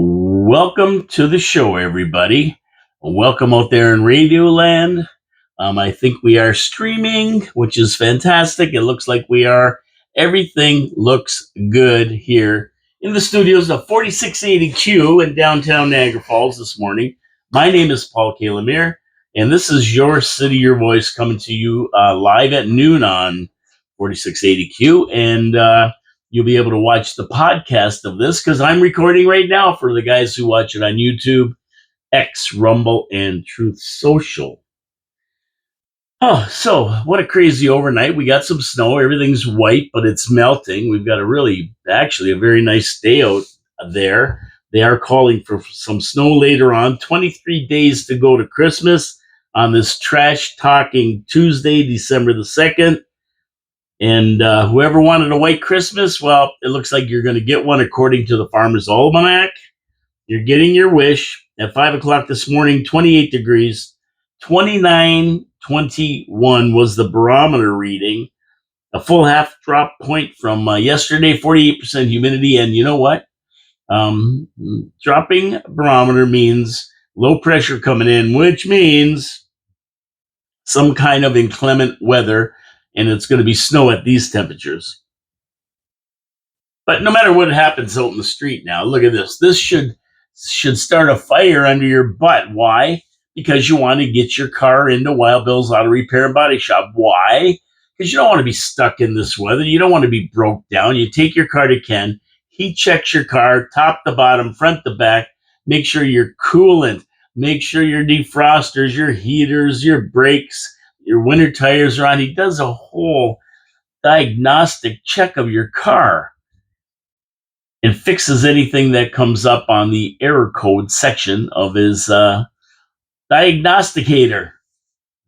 Welcome to the show, everybody. Welcome out there in Radio Land. I think we are streaming, which is fantastic. It looks like we are. Everything looks good here in the studios of 4680Q in downtown Niagara Falls this morning. My name is Paul Kalamir, and this is Your City, Your Voice coming to you live at noon on 4680Q. And you'll be able to watch the podcast of this because I'm recording right now for the guys who watch it on YouTube, X, Rumble, and Truth Social. Oh, so what a crazy overnight. We got some snow. Everything's white, but it's melting. We've got a very nice day out there. They are calling for some snow later on. 23 days to go to Christmas on this trash talking Tuesday, December the 2nd. And whoever wanted a white Christmas, well, it looks like you're going to get one according to the Farmer's Almanac. You're getting your wish. At 5 o'clock this morning, 28 degrees, 29.21 was the barometer reading. A full half drop point from yesterday, 48% humidity. And you know what? Dropping barometer means low pressure coming in, which means some kind of inclement weather. And it's going to be snow at these temperatures. But no matter what happens out in the street now, look at this. This should start a fire under your butt. Why? Because you want to get your car into Wild Bill's Auto Repair and Body Shop. Why? Because you don't want to be stuck in this weather. You don't want to be broke down. You take your car to Ken. He checks your car, top to bottom, front to back. Make sure your coolant. Make sure your defrosters, your heaters, your brakes, your winter tires are on. He does a whole diagnostic check of your car and fixes anything that comes up on the error code section of his diagnosticator.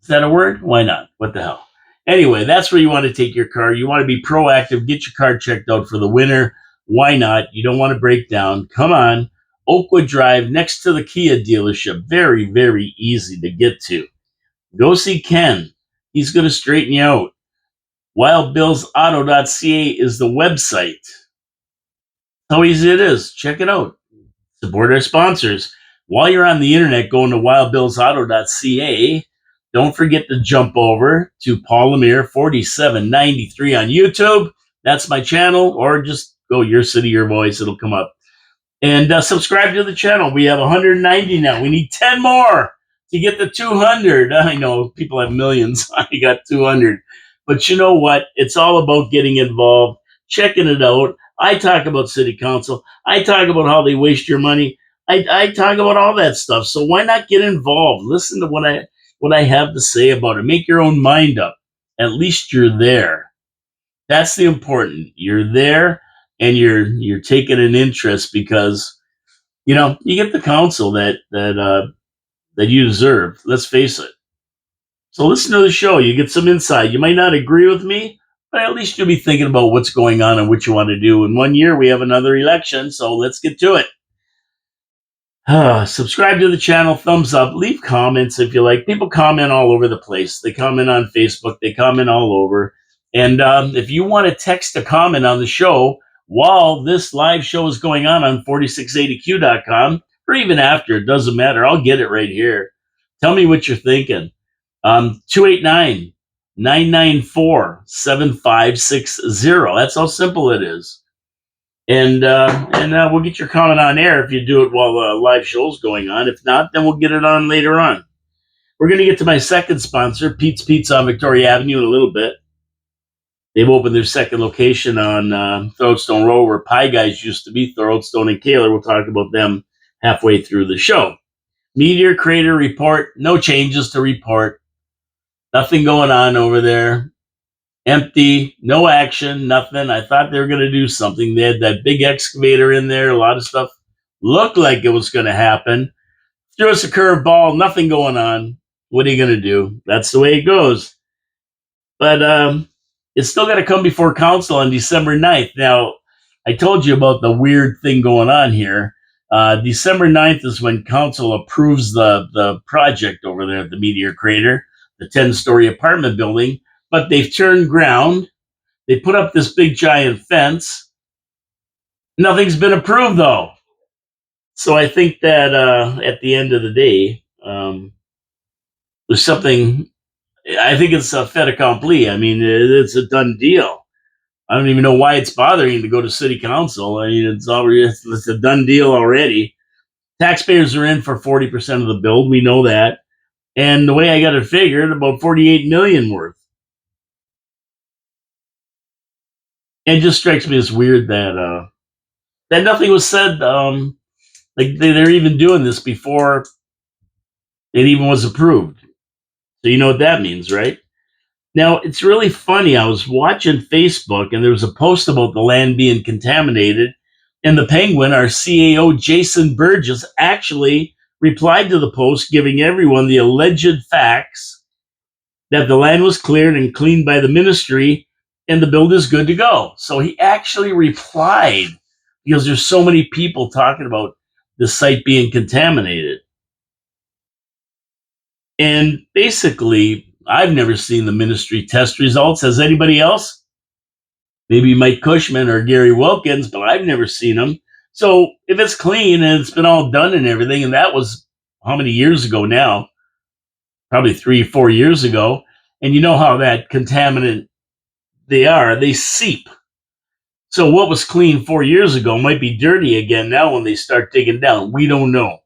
Is that a word? Why not? What the hell? Anyway, that's where you want to take your car. You want to be proactive. Get your car checked out for the winter. Why not? You don't want to break down. Come on. Oakwood Drive next to the Kia dealership. Very, very easy to get to. Go see Ken. He's going to straighten you out. WildBillsAuto.ca is the website. How easy it is. Check it out. Support our sponsors. While you're on the internet going to WildBillsAuto.ca, don't forget to jump over to Paul Lemire 4793 on YouTube. That's my channel. Or just go Your City, Your Voice. It'll come up. And subscribe to the channel. We have 190 now. We need 10 more to get the 200. I know people have millions. I got 200. But you know what? It's all about getting involved, checking it out. I talk about city council. I talk about how they waste your money. I talk about all that stuff. So why not get involved? Listen to what I have to say about it. Make your own mind up. At least you're there. That's the important. You're there and you're taking an interest because you get the counsel that you deserve. Let's face it. So listen to the show. You get some insight. You might not agree with me, but at least you'll be thinking about what's going on and what you want to do. In 1 year, we have another election, so let's get to it. Subscribe to the channel, thumbs up, leave comments if you like. People comment all over the place. They comment on Facebook. They comment all over. And if you want to text a comment on the show while this live show is going on 4680q.com, or even after, it doesn't matter. I'll get it right here. Tell me what you're thinking. 289-994-7560. That's how simple it is. And we'll get your comment on air if you do it while the live show's going on. If not, then we'll get it on later on. We're going to get to my second sponsor, Pete's Pizza on Victoria Avenue, in a little bit. They've opened their second location on Throatstone Road, where Pie Guys used to be, Throatstone and Kaler. We'll talk about them halfway through the show. Meteor Crater report, no changes to report. Nothing going on over there. Empty, no action, nothing. I thought they were going to do something. They had that big excavator in there. A lot of stuff looked like it was going to happen. Threw us a curveball, nothing going on. What are you going to do? That's the way it goes. But it's still got to come before council on December 9th. Now, I told you about the weird thing going on here. December 9th is when council approves the project over there at the Meteor Crater, the 10-story apartment building. But they've turned ground. They put up this big giant fence. Nothing's been approved, though. So I think that at the end of the day, there's something. I think it's a fait accompli. I mean, it's a done deal. I don't even know why it's bothering you to go to city council. I mean, it's a done deal already. Taxpayers are in for 40% of the bill. We know that. And the way I got it figured, about 48 million worth. And it just strikes me as weird that nothing was said. Like they're even doing this before it even was approved. So you know what that means, right? Now it's really funny. I was watching Facebook and there was a post about the land being contaminated, and the Penguin, our CAO Jason Burgess, actually replied to the post, giving everyone the alleged facts that the land was cleared and cleaned by the ministry and the build is good to go. So he actually replied because there's so many people talking about the site being contaminated. And basically, I've never seen the ministry test results. Has anybody else? Maybe Mike Cushman or Gary Wilkins, but I've never seen them. So if it's clean and it's been all done and everything, and that was how many years ago now? Probably 3, 4 years ago. And you know how that contaminant they seep. So what was clean 4 years ago might be dirty again now when they start digging down. We don't know.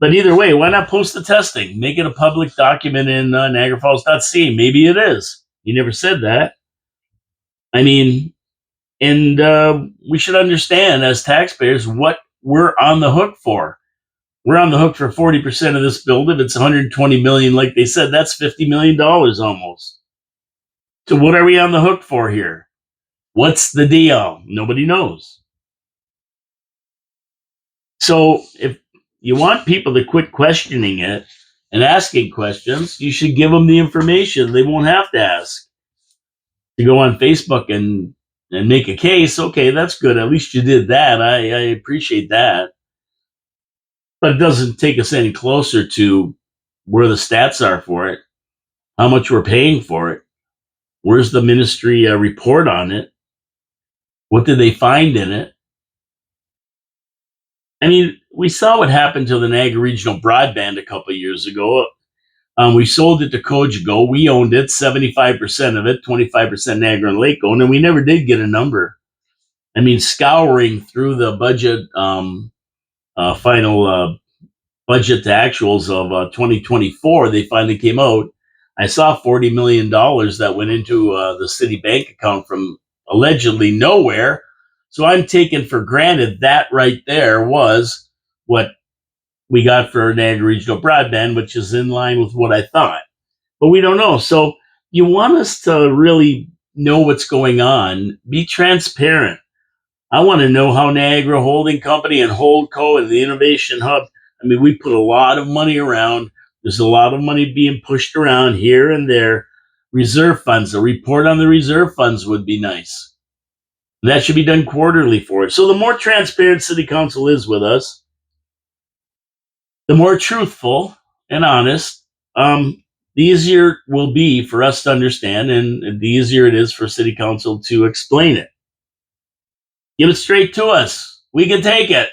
But either way, why not post the testing? Make it a public document in NiagaraFalls.ca. Maybe it is. You never said that. I mean, and we should understand as taxpayers what we're on the hook for. We're on the hook for 40% of this build. If it's 120 million, like they said, that's $50 million almost. So what are we on the hook for here? What's the deal? Nobody knows. So if you want people to quit questioning it and asking questions, you should give them the information. They won't have to ask. To go on Facebook and make a case, okay, that's good. At least you did that. I appreciate that. But it doesn't take us any closer to where the stats are for it, how much we're paying for it. Where's the ministry report on it? What did they find in it? I mean, we saw what happened to the Niagara Regional Broadband a couple of years ago. We sold it to Cogeco. We owned it, 75% of it, 25% Niagara and Lake owned, and we never did get a number. I mean, scouring through the budget, final budget to actuals of 2024, they finally came out. I saw $40 million that went into the city bank account from allegedly nowhere. So I'm taking for granted that right there was what we got for Niagara Regional Broadband, which is in line with what I thought. But we don't know. So you want us to really know what's going on, be transparent. I want to know how Niagara Holding Company and Holdco and the Innovation Hub, I mean, we put a lot of money around. There's a lot of money being pushed around here and there. Reserve funds, a report on the reserve funds would be nice. That should be done quarterly for it. So the more transparent City Council is with us, the more truthful and honest, the easier will be for us to understand, and the easier it is for City Council to explain it. Give it straight to us. We can take it.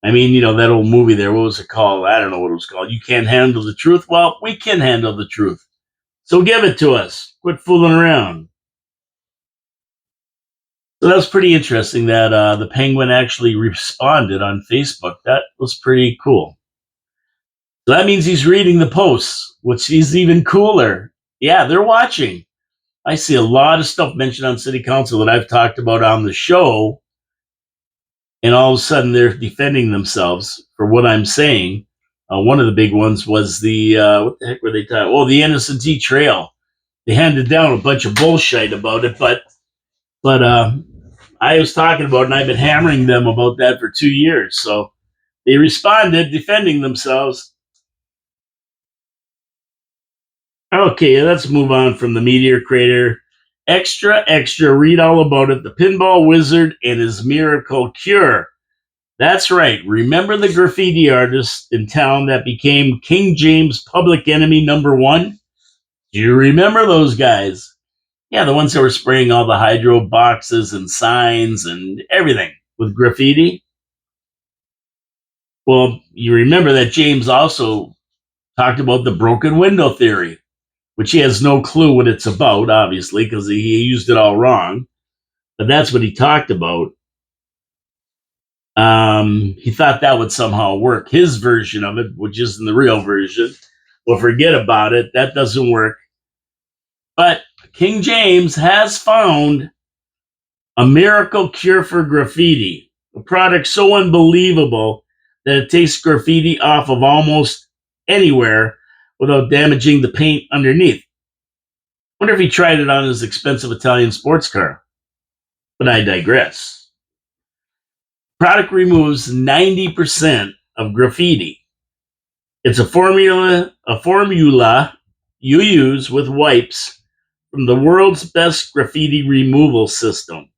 I mean, you know, that old movie there, what was it called? I don't know what it was called. You can't handle the truth? Well, we can handle the truth. So give it to us. Quit fooling around. So that was pretty interesting that the Penguin actually responded on Facebook. That was pretty cool. So that means he's reading the posts, which is even cooler. Yeah, they're watching. I see a lot of stuff mentioned on City Council that I've talked about on the show, and all of a sudden they're defending themselves for what I'm saying. One of the big ones was the what the heck were they talking? Oh, the NST Trail. They handed down a bunch of bullshit about it, but I was talking about it, and I've been hammering them about that for 2 years. So they responded, defending themselves. Okay, let's move on from the Meteor Crater. Extra, extra, read all about it. The Pinball Wizard and his miracle cure. That's right. Remember the graffiti artist in town that became King James public enemy #1? Do you remember those guys? Yeah, the ones that were spraying all the hydro boxes and signs and everything with graffiti. Well, you remember that James also talked about the broken window theory, which he has no clue what it's about, obviously, because he used it all wrong. But that's what he talked about. He thought that would somehow work. His version of it, which isn't the real version, well, forget about it. That doesn't work. But King James has found a miracle cure for graffiti, a product so unbelievable that it takes graffiti off of almost anywhere without damaging the paint underneath. Wonder if he tried it on his expensive Italian sports car. But I digress. Product removes 90% of graffiti. It's a formula you use with wipes from the world's best graffiti removal system.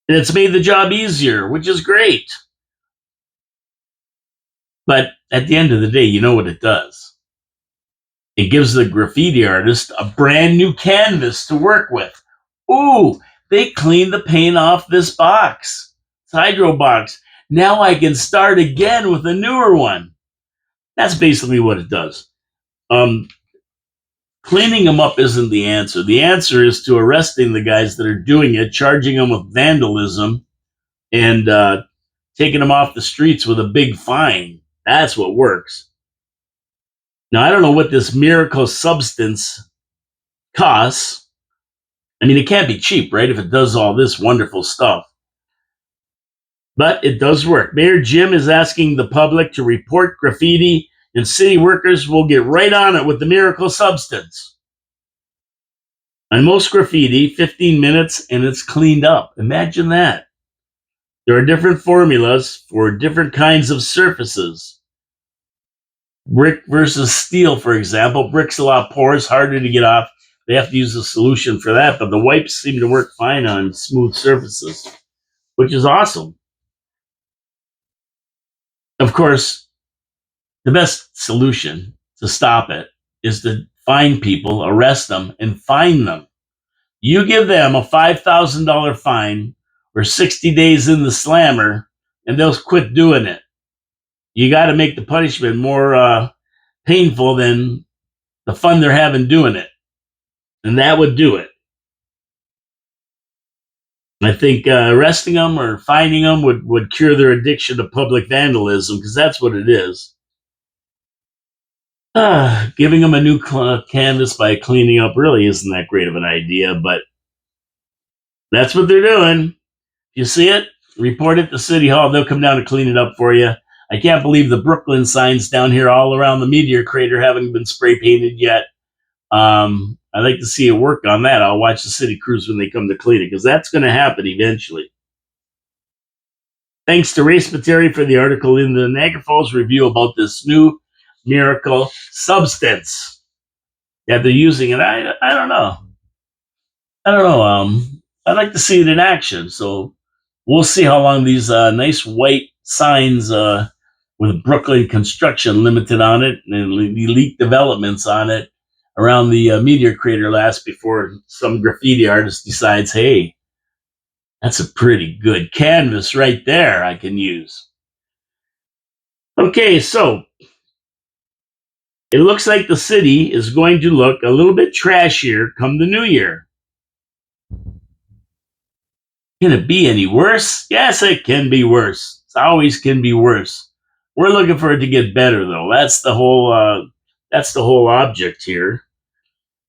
And it's made the job easier, which is great. But at the end of the day, you know what it does? It gives the graffiti artist a brand new canvas to work with. Ooh, they cleaned the paint off this box. It's Hydro box. Now I can start again with a newer one. That's basically what it does. Cleaning them up isn't the answer. The answer is to arresting the guys that are doing it, charging them with vandalism, and taking them off the streets with a big fine. That's what works. Now, I don't know what this miracle substance costs. I mean, it can't be cheap, right? If it does all this wonderful stuff. But it does work. Mayor Jim is asking the public to report graffiti, and city workers will get right on it with the miracle substance. On most graffiti, 15 minutes and it's cleaned up. Imagine that. There are different formulas for different kinds of surfaces. Brick versus steel, for example. Brick's a lot porous, harder to get off. They have to use a solution for that, but the wipes seem to work fine on smooth surfaces, which is awesome. Of course, the best solution to stop it is to find people, arrest them, and fine them. You give them a $5,000 fine or 60 days in the slammer, and they'll quit doing it. You got to make the punishment more painful than the fun they're having doing it. And that would do it. I think arresting them or fining them would cure their addiction to public vandalism, because that's what it is. Giving them a new canvas by cleaning up really isn't that great of an idea, but that's what they're doing. If you see it, report it to City Hall. They'll come down and clean it up for you. I can't believe the Brooklyn signs down here all around the meteor crater haven't been spray painted yet. I'd like to see it work on that. I'll watch the city crews when they come to clean it, because that's going to happen eventually. Thanks to Race Materi for the article in the Niagara Falls Review about this new miracle substance that they're using. And I don't know. I'd like to see it in action. So we'll see how long these nice white signs with Brooklyn Construction Limited on it and elite developments on it around the meteor crater last before some graffiti artist decides, hey, that's a pretty good canvas right there I can use. Okay, so it looks like the city is going to look a little bit trashier come the new year. Can it be any worse? Yes, it can be worse. It always can be worse. We're looking for it to get better, though. That's the whole object here,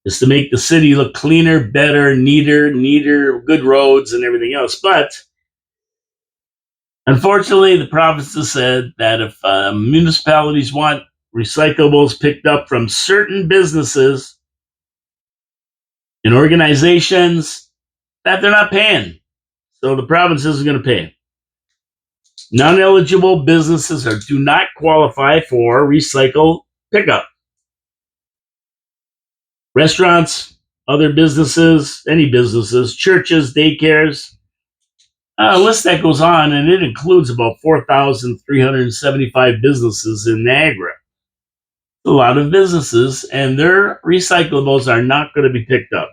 is to make the city look cleaner, better, neater, good roads and everything else. But unfortunately, the province has said that if municipalities want recyclables picked up from certain businesses and organizations, that they're not paying. So the province isn't going to pay. Non-eligible businesses do not qualify for recycle pickup. Restaurants, other businesses, any businesses, churches, daycares, a list that goes on, and it includes about 4,375 businesses in Niagara. A lot of businesses, and their recyclables are not going to be picked up.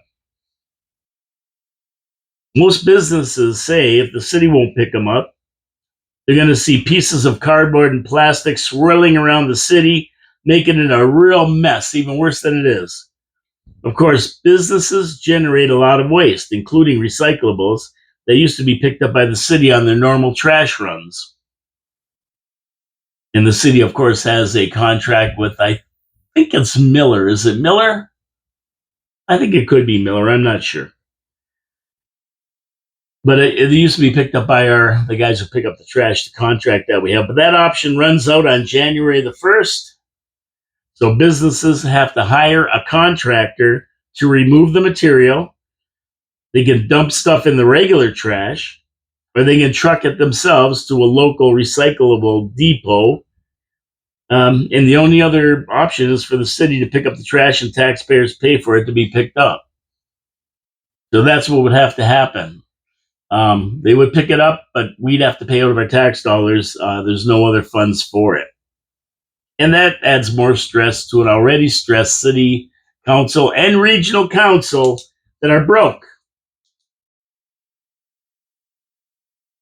Most businesses say if the city won't pick them up, They're going to see pieces of cardboard and plastic swirling around the city, making it a real mess, even worse than it is. Of course, businesses generate a lot of waste, including recyclables that used to be picked up by the city on their normal trash runs. And the city, of course, has a contract with, I think it's Miller. Is it Miller? I think it could be Miller. I'm not sure. But it used to be picked up by the guys who pick up the trash, the contract that we have. But that option runs out on January the 1st. So businesses have to hire a contractor to remove the material. They can dump stuff in the regular trash, or they can truck it themselves to a local recyclable depot. And the only other option is for the city to pick up the trash and taxpayers pay for it to be picked up. So that's what would have to happen. They would pick it up, but we'd have to pay out of our tax dollars. There's no other funds for it. And that adds more stress to an already stressed city council and regional council that are broke.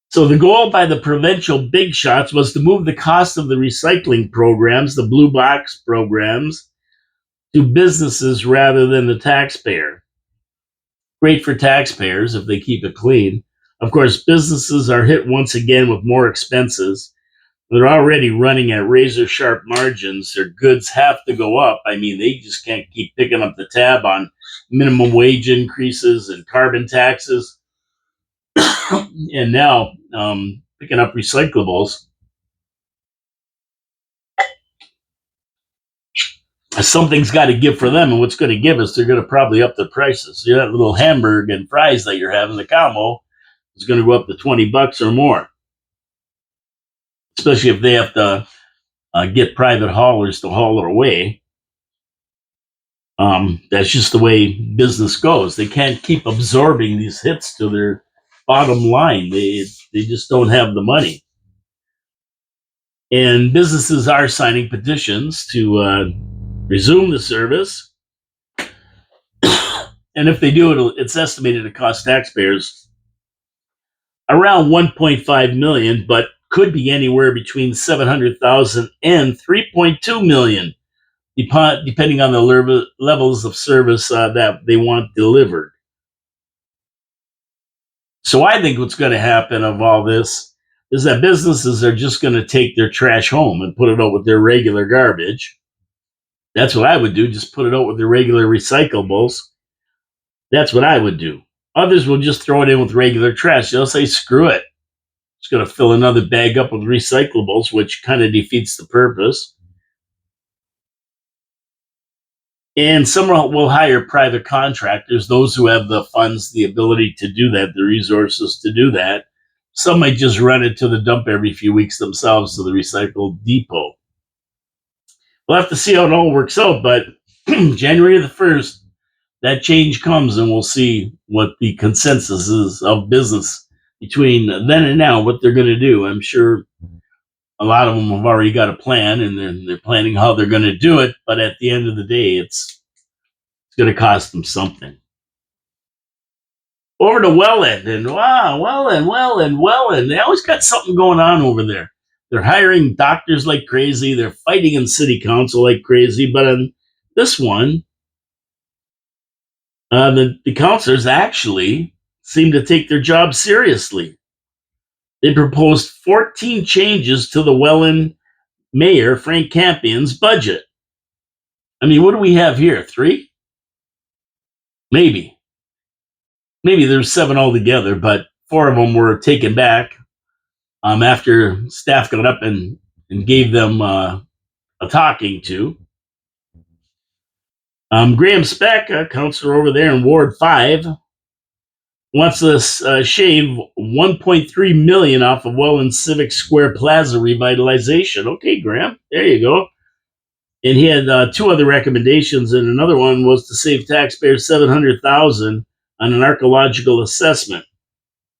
So the goal by the provincial big shots was to move the cost of the recycling programs, the blue box programs, to businesses rather than the taxpayer. Great for taxpayers if they keep it clean. Of course, businesses are hit once again with more expenses. They're already running at razor sharp margins. Their goods have to go up. I mean, they just can't keep picking up the tab on minimum wage increases and carbon taxes. And now picking up recyclables. Something's got to give for them, and what's going to give us, they're going to probably up the prices. That little hamburger and fries that you're having, the combo, is going to go up to $20 or more. Especially if they have to get private haulers to haul it away. That's just the way business goes. They can't keep absorbing these hits to their bottom line. They just don't have the money. And businesses are signing petitions to resume the service. And if they do, it's estimated to cost taxpayers around $1.5 million, but could be anywhere between $700,000 and $3.2 million, depending on the levels of service that they want delivered. So I think what's going to happen of all this is that businesses are just going to take their trash home and put it out with their regular garbage. That's what I would do, just put it out with their regular recyclables. That's what I would do. Others will just throw it in with regular trash. They'll say, screw it. It's going to fill another bag up with recyclables, which kind of defeats the purpose. And some will hire private contractors, those who have the funds, the ability to do that, the resources to do that. Some might just run it to the dump every few weeks themselves to the recycle depot. We'll have to see how it all works out, but January the 1st, that change comes, and we'll see what the consensus is of business between then and now, what they're going to do. I'm sure a lot of them have already got a plan, and they're planning how they're going to do it. But at the end of the day, it's going to cost them something. Over to Welland, and Welland. They always got something going on over there. They're hiring doctors like crazy. They're fighting in city council like crazy. But on this one, the councilors actually seem to take their job seriously. They proposed 14 changes to the Welland mayor, Frank Campion's budget. I mean, what do we have here? 3? Maybe. Maybe there's 7 altogether, but 4 of them were taken back after staff got up and gave them a talking to. Graham Speck, a counselor over there in Ward 5, wants to shave $1.3 million off of Welland Civic Square Plaza revitalization. Okay, Graham, there you go. And he had 2 other recommendations, and another one was to save taxpayers $700,000 on an archaeological assessment.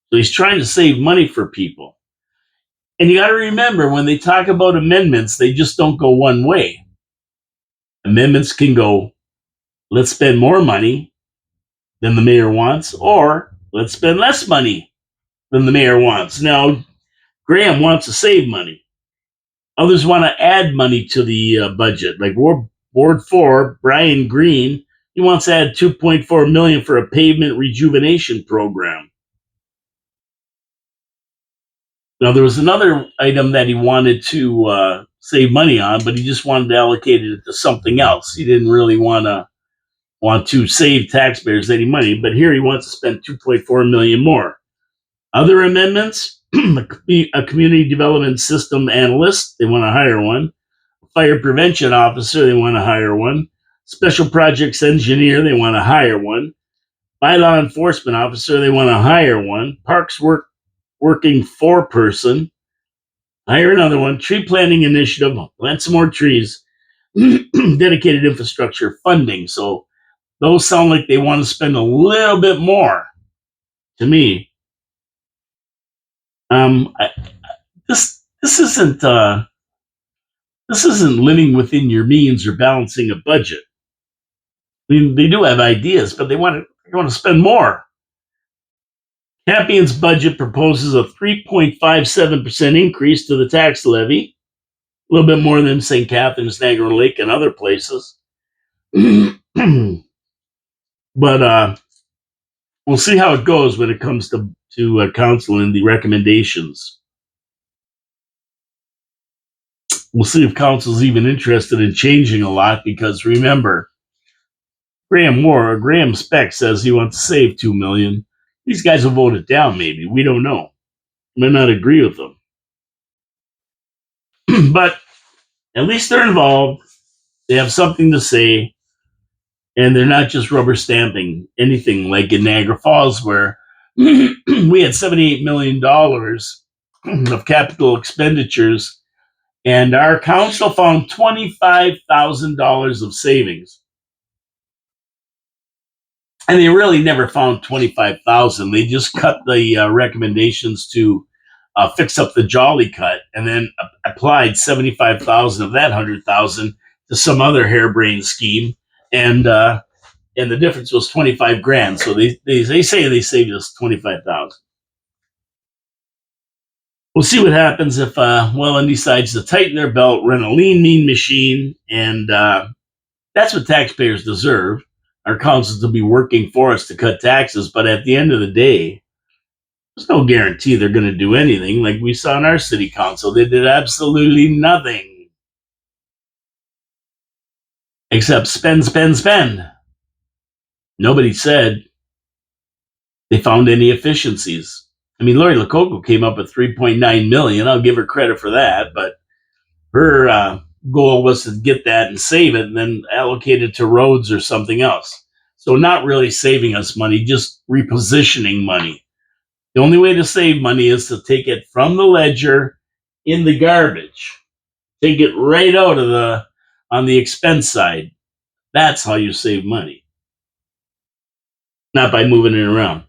So he's trying to save money for people. And you got to remember, when they talk about amendments, they just don't go one way. Amendments can go, let's spend more money than the mayor wants, or let's spend less money than the mayor wants. Now, Graham wants to save money. Others want to add money to the budget. Like Ward 4, Brian Green, he wants to add $2.4 million for a pavement rejuvenation program. Now, there was another item that he wanted to save money on, but he just wanted to allocate it to something else. He didn't really want to save taxpayers any money, but here he wants to spend $2.4 million more. Other amendments: a community development system analyst, they want to hire one. Fire prevention officer, they want to hire one. Special projects engineer, they want to hire one. Bylaw enforcement officer, they want to hire one. Parks working foreperson, hire another one. Tree planting initiative, plant some more trees. Dedicated infrastructure funding. So those sound like they want to spend a little bit more to me. This isn't living within your means or balancing a budget. I mean, they do have ideas, but they want to spend more. Campion's budget proposes a 3.57% increase to the tax levy, a little bit more than St. Catharines, Niagara Lake, and other places. But we'll see how it goes when it comes to council and the recommendations. We'll see if council's even interested in changing a lot, because remember, Graham Speck says he wants to save $2 million. These guys will vote it down, maybe. We don't know. May not agree with them. But at least they're involved. They have something to say. And they're not just rubber stamping anything like in Niagara Falls, where we had $78 million of capital expenditures, and our council found $25,000 of savings. And they really never found 25,000. They just cut the recommendations to fix up the Jolly Cut, and then applied 75,000 of that 100,000 to some other harebrained scheme, and the difference was 25 grand. So they say they saved us 25,000. We'll see what happens if Welland decides to tighten their belt, run a lean, mean machine, and that's what taxpayers deserve. Our councils to be working for us to cut taxes, but at the end of the day, there's no guarantee they're going to do anything. Like we saw in our city council, they did absolutely nothing except spend, spend, spend. Nobody said they found any efficiencies. I mean, Lori Lococo came up with $3.9 million. I'll give her credit for that, but her goal was to get that and save it and then allocate it to roads or something else. So not really saving us money, just repositioning money. The only way to save money is to take it from the ledger in the garbage. Take it right out of on the expense side. That's how you save money. Not by moving it around.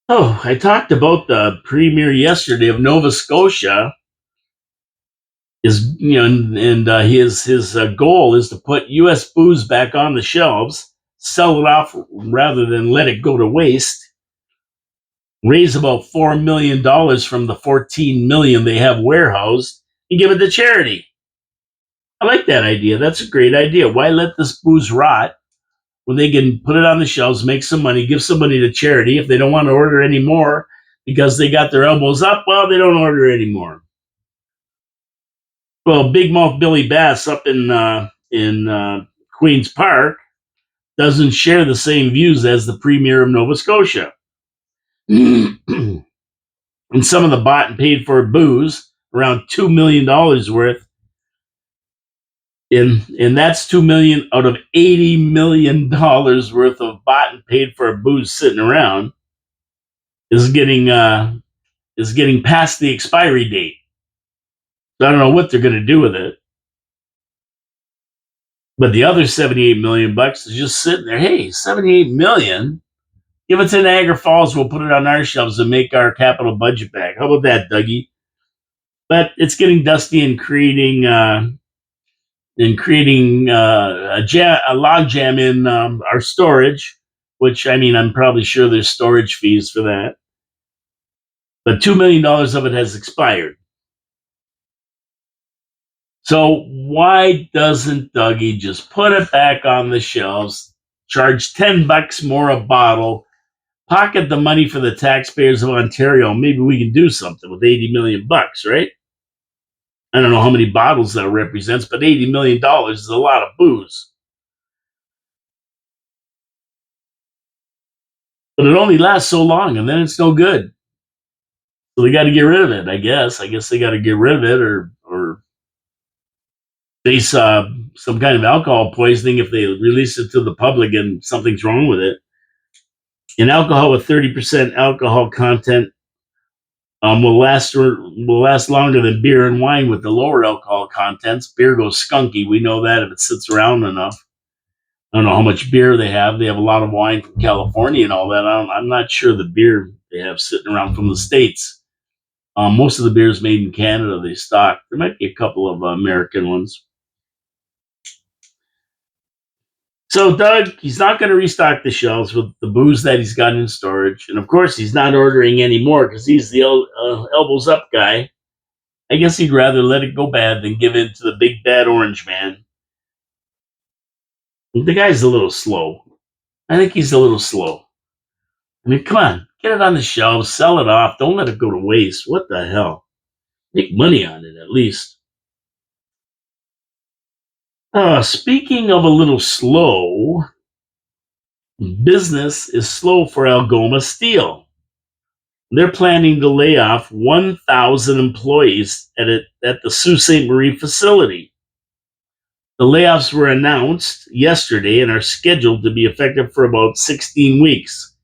Oh, I talked about the premier yesterday of Nova Scotia. His goal is to put U.S. booze back on the shelves, sell it off rather than let it go to waste. Raise about $4 million from the $14 million they have warehoused and give it to charity. I like that idea. That's a great idea. Why let this booze rot when they can put it on the shelves, make some money, give some money to charity? If they don't want to order anymore because they got their elbows up, well, they don't order anymore. Well, Big Mouth Billy Bass up in Queen's Park doesn't share the same views as the Premier of Nova Scotia. And some of the bought and paid for booze, around $2 million worth, and that's $2 million out of $80 million worth of bought and paid for booze sitting around, is getting past the expiry date. So I don't know what they're going to do with it. But the other $78 million is just sitting there. Hey, $78 million. Give it to Niagara Falls. We'll put it on our shelves and make our capital budget back. How about that, Dougie? But it's getting dusty and creating a log jam in our storage. Which, I mean, I'm probably sure there's storage fees for that. but $2 million of it has expired. So why doesn't Dougie just put it back on the shelves, charge $10 more a bottle, pocket the money for the taxpayers of Ontario? Maybe we can do something with $80 million, right? I don't know how many bottles that represents, but $80 million is a lot of booze. But it only lasts so long, and then it's no good. So they got to get rid of it, I guess. I guess they got to get rid of it or face some kind of alcohol poisoning if they release it to the public and something's wrong with it. And alcohol with 30% alcohol content will last longer than beer and wine with the lower alcohol contents. Beer goes skunky. We know that if it sits around enough. I don't know how much beer they have. They have a lot of wine from California and all that. I'm not sure the beer they have sitting around from the States. Most of the beer is made in Canada. They stock. There might be a couple of American ones. So Doug, he's not going to restock the shelves with the booze that he's got in storage, and of course, he's not ordering any more because he's the elbows up guy. I guess he'd rather let it go bad than give in to the big bad orange man. The guy's a little slow. I think he's a little slow. I mean, come on, get it on the shelves, sell it off. Don't let it go to waste. What the hell? Make money on it at least. Speaking of a little slow, business is slow for Algoma Steel. They're planning to lay off 1,000 employees at the Sault Ste. Marie facility. The layoffs were announced yesterday and are scheduled to be effective for about 16 weeks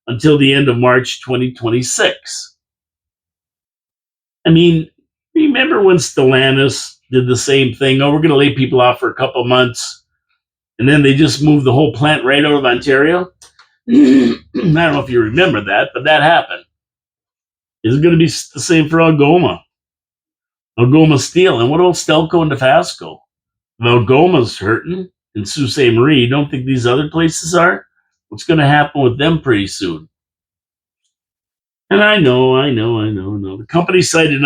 until the end of March 2026. I mean, remember when Stellantis did the same thing? Oh, we're going to lay people off for a couple months, and then they just moved the whole plant right out of Ontario? I don't know if you remember that, but that happened. Is it going to be the same for Algoma? Algoma Steel. And what about Stelco and Dofasco? If Algoma's hurting in Sault Ste. Marie, you don't think these other places are? What's going to happen with them pretty soon? And I know. The company cited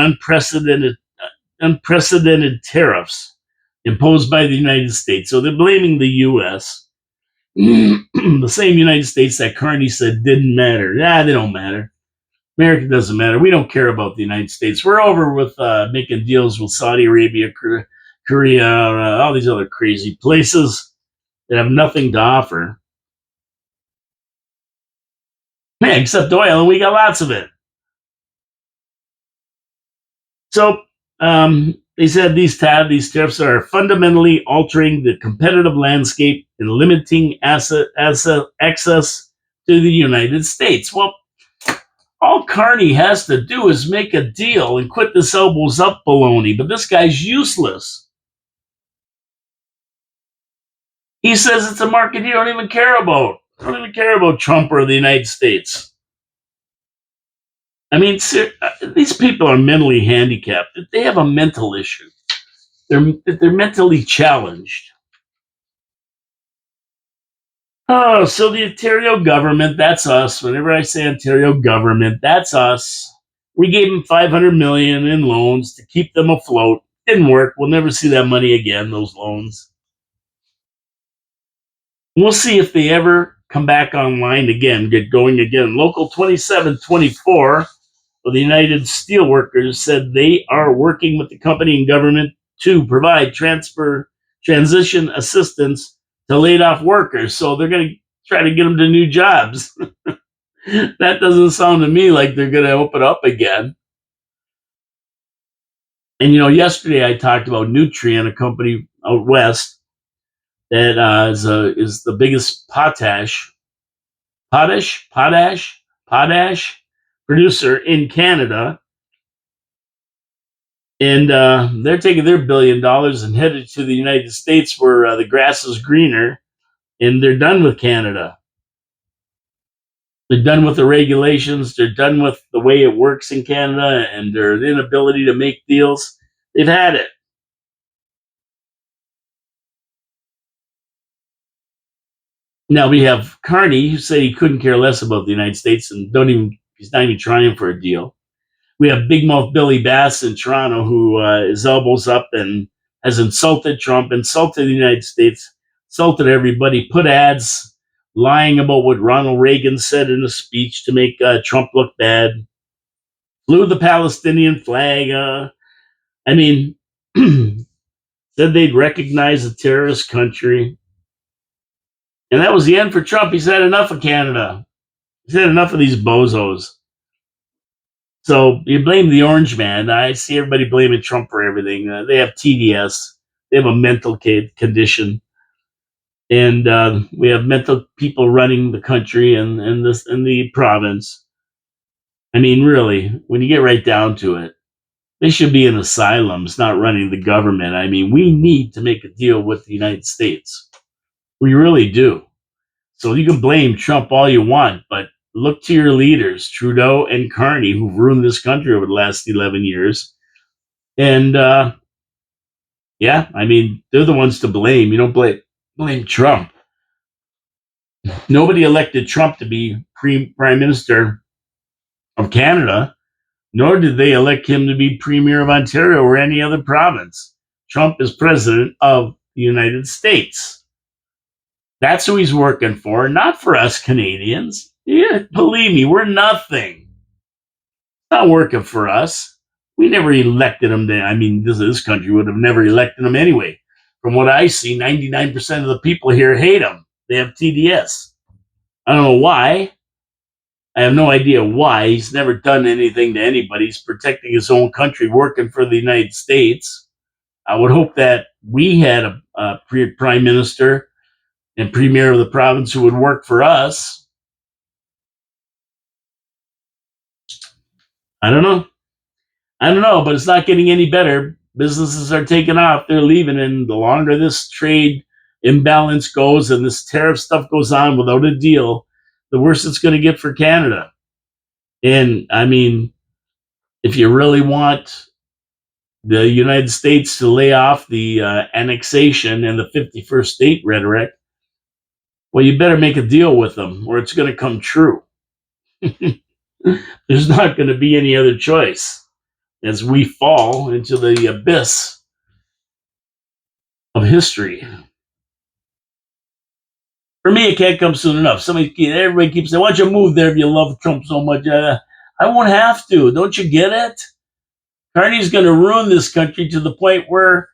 unprecedented tariffs imposed by the United States. So they're blaming the U.S. The same United States that Carnage said didn't matter. They don't matter. America doesn't matter. We don't care about the United States. We're over with making deals with Saudi Arabia, Korea, all these other crazy places that have nothing to offer. Yeah, except oil, and we got lots of it. So they said these tariffs are fundamentally altering the competitive landscape and limiting access to the United States. Well, all Carney has to do is make a deal and quit this elbows up baloney, but this guy's useless. He says it's a market you don't even care about. I don't even care about Trump or the United States. I mean, these people are mentally handicapped. They have a mental issue. They're mentally challenged. Oh, so the Ontario government, that's us. Whenever I say Ontario government, that's us. We gave them $500 million in loans to keep them afloat. Didn't work. We'll never see that money again, those loans. We'll see if they ever come back online again, get going again. Local 2724 of the United Steelworkers said they are working with the company and government to provide transition assistance to laid off workers. So they're going to try to get them to new jobs. That doesn't sound to me like they're going to open up again. And, yesterday I talked about Nutrien, a company out west that is the biggest potash producer in Canada. And they're taking their $1 billion and headed to the United States where the grass is greener, and they're done with Canada. They're done with the regulations. They're done with the way it works in Canada and their inability to make deals. They've had it. Now we have Carney, who said he couldn't care less about the United States and he's not even trying for a deal. We have Big Mouth Billy Bass in Toronto, who is elbows up and has insulted Trump, insulted the United States, insulted everybody, put ads lying about what Ronald Reagan said in a speech to make Trump look bad, flew the Palestinian flag. I mean, said they'd recognize a terrorist country. And that was the end for Trump. He's had enough of Canada. He's had enough of these bozos. So you blame the orange man. I see everybody blaming Trump for everything. They have TDS. They have a mental condition. And we have mental people running the country and the province. I mean, really, when you get right down to it, they should be in asylums, not running the government. I mean, we need to make a deal with the United States. We really do. So you can blame Trump all you want, but look to your leaders, Trudeau and Carney, who've ruined this country over the last 11 years. And yeah, I mean, they're the ones to blame. You don't blame Trump. Nobody elected Trump to be Prime Minister of Canada, nor did they elect him to be Premier of Ontario or any other province. Trump is President of the United States. That's who he's working for, not for us Canadians. Yeah, believe me, we're nothing. Not working for us. We never elected him. I mean, this country would have never elected him anyway. From what I see, 99% of the people here hate him. They have TDS. I don't know why. I have no idea why. He's never done anything to anybody. He's protecting his own country, working for the United States. I would hope that we had a prime minister and premier of the province who would work for us. I don't know, but it's not getting any better. Businesses are taking off. They're leaving. And the longer this trade imbalance goes and this tariff stuff goes on without a deal, the worse it's going to get for Canada. And I mean, if you really want the United States to lay off the annexation and the 51st state rhetoric, well, you better make a deal with them or it's going to come true. There's not going to be any other choice as we fall into the abyss of history. For me, it can't come soon enough. Everybody keeps saying, why don't you move there if you love Trump so much? I won't have to. Don't you get it? Carney's going to ruin this country to the point where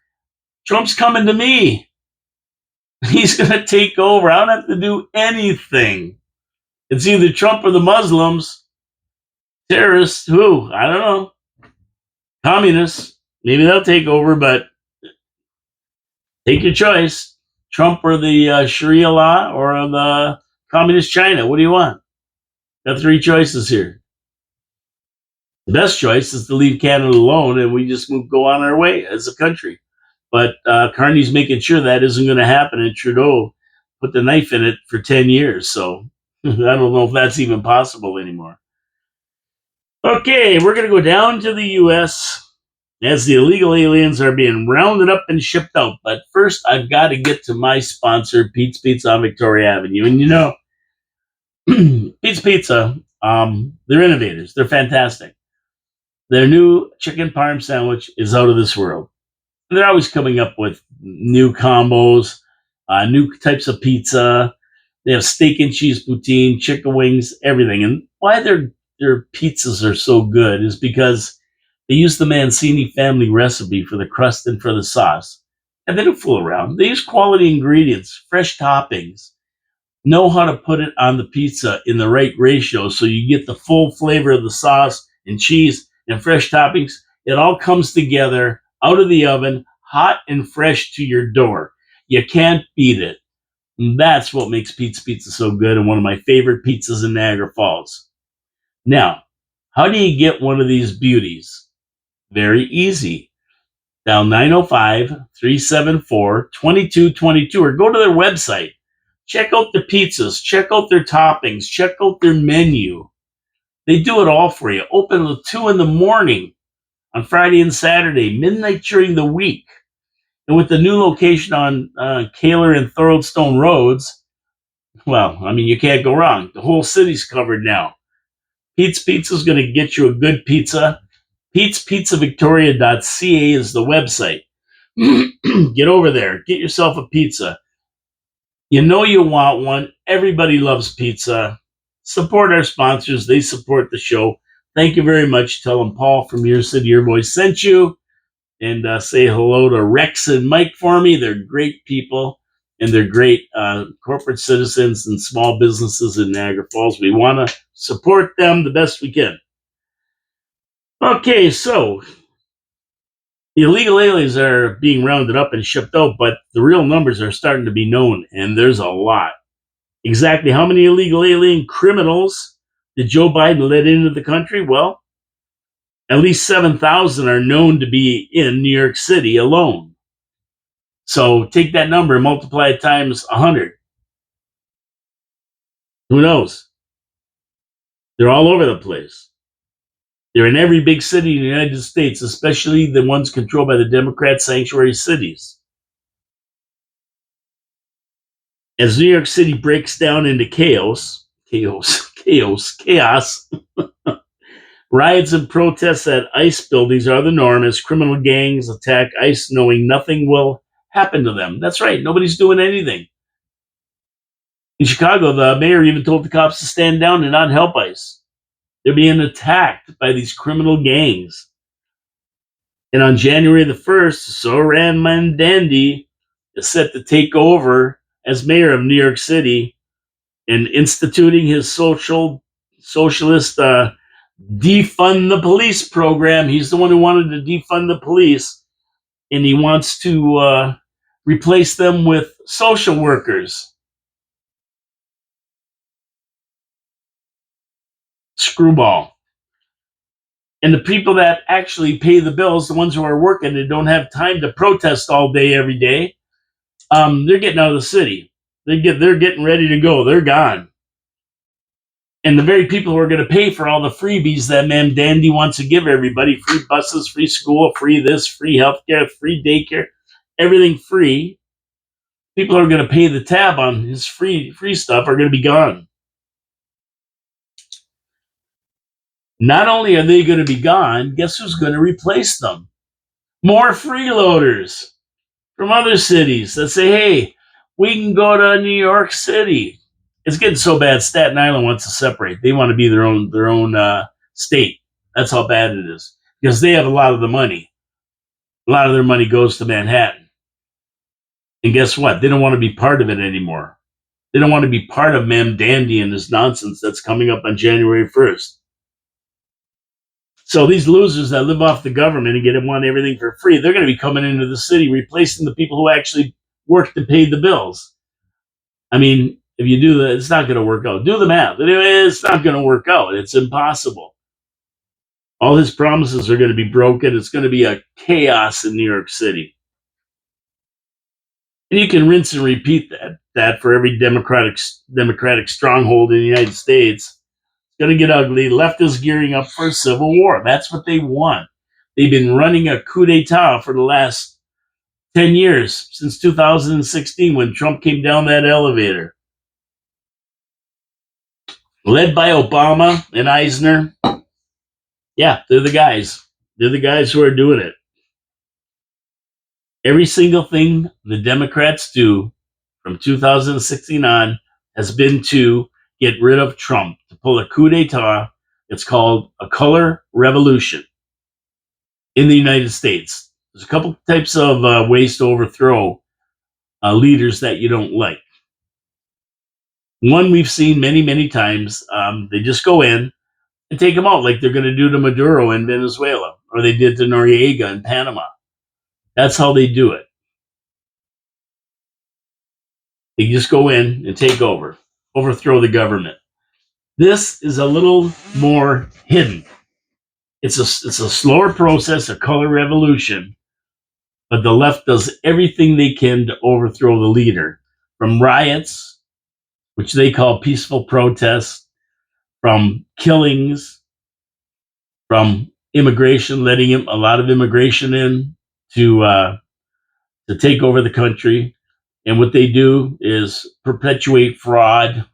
Trump's coming to me. He's going to take over. I don't have to do anything. It's either Trump or the Muslims. Terrorists, who? I don't know. Communists, maybe they'll take over, but take your choice. Trump or the Sharia law or the communist China. What do you want? Got three choices here. The best choice is to leave Canada alone and we just go on our way as a country. But Carney's making sure that isn't going to happen, and Trudeau put the knife in it for 10 years. So I don't know if that's even possible anymore. Okay, we're going to go down to the U.S. as the illegal aliens are being rounded up and shipped out. But first, I've got to get to my sponsor, Pete's Pizza on Victoria Avenue. And you know, Pete's Pizza, they're innovators. They're fantastic. Their new chicken parm sandwich is out of this world. They're always coming up with new combos, new types of pizza. They have steak and cheese poutine, chicken wings, everything. And why their pizzas are so good is because they use the Mancini family recipe for the crust and for the sauce. And they don't fool around. They use quality ingredients, fresh toppings, know how to put it on the pizza in the right ratio so you get the full flavor of the sauce and cheese and fresh toppings. It all comes together out of the oven, hot and fresh to your door. You can't beat it. And that's what makes Pete's Pizza so good and one of my favorite pizzas in Niagara Falls. Now, how do you get one of these beauties? Very easy. Dial 905-374-2222 or go to their website. Check out the pizzas. Check out their toppings. Check out their menu. They do it all for you. Open at 2 in the morning on Friday and Saturday, midnight during the week. And with the new location on Kaler and Thoroldstone Roads, well, I mean, you can't go wrong. The whole city's covered now. Pete's Pizza is going to get you a good pizza Pete'sPizzaVictoria.ca is the website. Get over there. Get yourself a pizza. You know you want one. Everybody loves pizza. Support our sponsors. They support the show. Thank you very much. Tell them Paul from Your City, Your Voice sent you. And say hello to Rex and Mike for me. They're great people, and they're great corporate citizens and small businesses in Niagara Falls. We want to support them the best we can. Okay, so the illegal aliens are being rounded up and shipped out, but the real numbers are starting to be known, and there's a lot. Exactly how many illegal alien criminals did Joe Biden let into the country? Well, at least 7,000 are known to be in New York City alone. So take that number and multiply it times 100. Who knows? They're all over the place. They're in every big city in the United States, especially the ones controlled by the Democrat sanctuary cities. As New York City breaks down into chaos, riots and protests at ICE buildings are the norm as criminal gangs attack ICE knowing nothing will happen to them. That's right, nobody's doing anything. In Chicago, the mayor even told the cops to stand down and not help ICE. They're being attacked by these criminal gangs. And on January the 1st, Zoran Mandandi is set to take over as mayor of New York City and instituting his socialist defund the police program. He's the one who wanted to defund the police, and he wants to replace them with social workers. Screwball. And the people that actually pay the bills, the ones who are working and don't have time to protest all day, every day, they're getting out of the city. They're getting ready to go. They're gone. And the very people who are going to pay for all the freebies that man Dandy wants to give everybody, free buses, free school, free this, free healthcare, free daycare, everything free, people who are going to pay the tab on his free stuff are going to be gone. Not only are they going to be gone, guess who's going to replace them? More freeloaders from other cities that say, hey, we can go to New York City. It's getting so bad, Staten Island wants to separate. They want to be their own state. That's how bad it is. Because they have a lot of the money. A lot of their money goes to Manhattan. And guess what? They don't want to be part of it anymore. They don't want to be part of Ma'am Dandy and this nonsense that's coming up on January 1st. So these losers that live off the government and want everything for free, they're going to be coming into the city, replacing the people who actually worked and paid the bills. I mean, if you do that, it's not going to work out. Do the math. It's not going to work out. It's impossible. All his promises are going to be broken. It's going to be a chaos in New York City. And you can rinse and repeat that for every Democratic stronghold in the United States. Going to get ugly. Left is gearing up for a civil war. That's what they want. They've been running a coup d'etat for the last 10 years, since 2016 when Trump came down that elevator. Led by Obama and Eisner. Yeah, they're the guys. They're the guys who are doing it. Every single thing the Democrats do from 2016 on has been to get rid of Trump, to pull a coup d'etat. It's called a color revolution in the United States. There's a couple types of ways to overthrow leaders that you don't like. One we've seen many, many times. They just go in and take them out like they're going to do to Maduro in Venezuela, or they did to Noriega in Panama. That's how they do it. They just go in and take over, overthrow the government. This is a little more hidden. It's a slower process, a color revolution, but the left does everything they can to overthrow the leader, from riots, which they call peaceful protests, from killings, from immigration, letting a lot of immigration in to take over the country. And what they do is perpetuate fraud,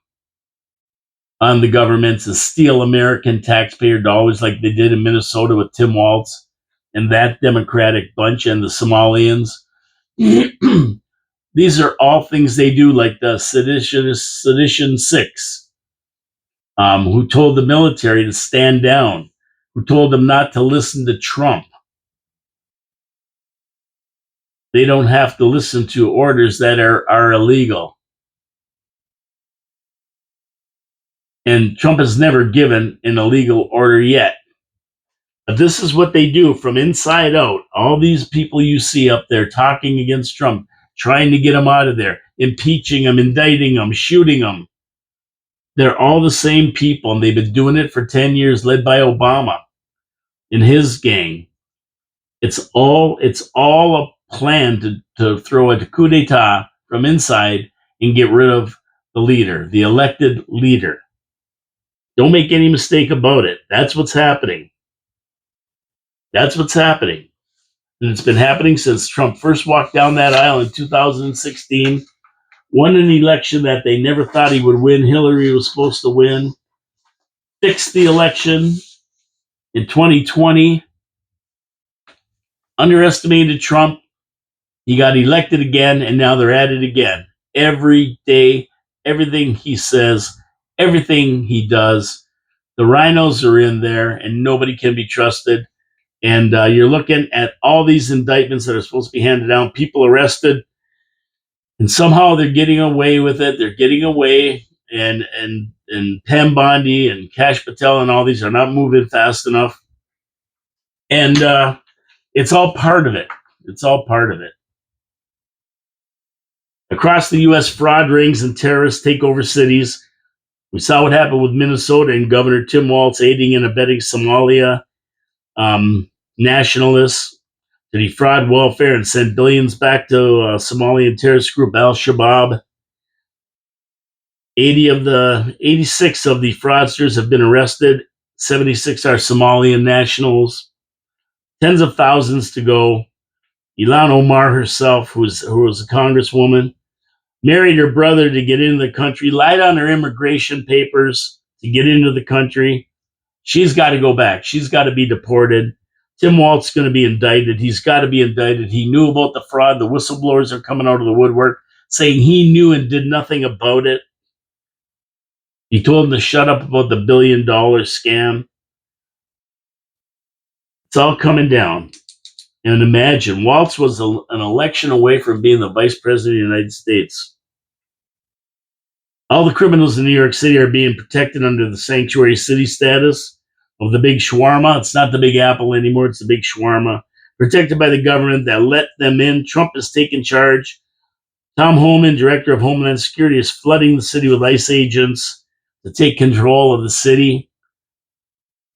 on the government to steal American taxpayer dollars like they did in Minnesota with Tim Walz and that Democratic bunch and the Somalians. These are all things they do, like the Sedition Six, who told the military to stand down, who told them not to listen to Trump. They don't have to listen to orders that are illegal. And Trump has never given an illegal order yet. But this is what they do from inside out. All these people you see up there talking against Trump, trying to get him out of there, impeaching him, indicting him, shooting him. They're all the same people, and they've been doing it for 10 years, led by Obama and his gang. It's all a plan to throw a coup d'etat from inside and get rid of the leader, the elected leader. Don't make any mistake about it. That's what's happening. That's what's happening. And it's been happening since Trump first walked down that aisle in 2016, won an election that they never thought he would win. Hillary was supposed to win, fixed the election in 2020, underestimated Trump. He got elected again, and now they're at it again. Every day, everything he says, everything he does, the rhinos are in there, and nobody can be trusted. And you're looking at all these indictments that are supposed to be handed down, people arrested, and somehow they're getting away with it. They're getting away, and Pam Bondi and Kash Patel and all these are not moving fast enough. And it's all part of it. It's all part of it. Across the U.S., fraud rings and terrorists take over cities. We saw what happened with Minnesota and Governor Tim Walz aiding and abetting Somalia nationalists to defraud welfare and send billions back to Somalian terrorist group Al-Shabaab. 86 of the fraudsters have been arrested. 76 are Somalian nationals. Tens of thousands to go. Ilhan Omar herself, who was a congresswoman, married her brother to get into the country, lied on her immigration papers to get into the country. She's got to go back. She's got to be deported. Tim Walz is going to be indicted. He's got to be indicted. He knew about the fraud. The whistleblowers are coming out of the woodwork saying he knew and did nothing about it. He told them to shut up about the $1 billion scam. It's all coming down. And imagine, Walz was an election away from being the vice president of the United States. All the criminals in New York City are being protected under the sanctuary city status of the big shawarma. It's not the Big Apple anymore. It's the big shawarma. Protected by the government that let them in. Trump has taken charge. Tom Homan, director of Homeland Security, is flooding the city with ICE agents to take control of the city.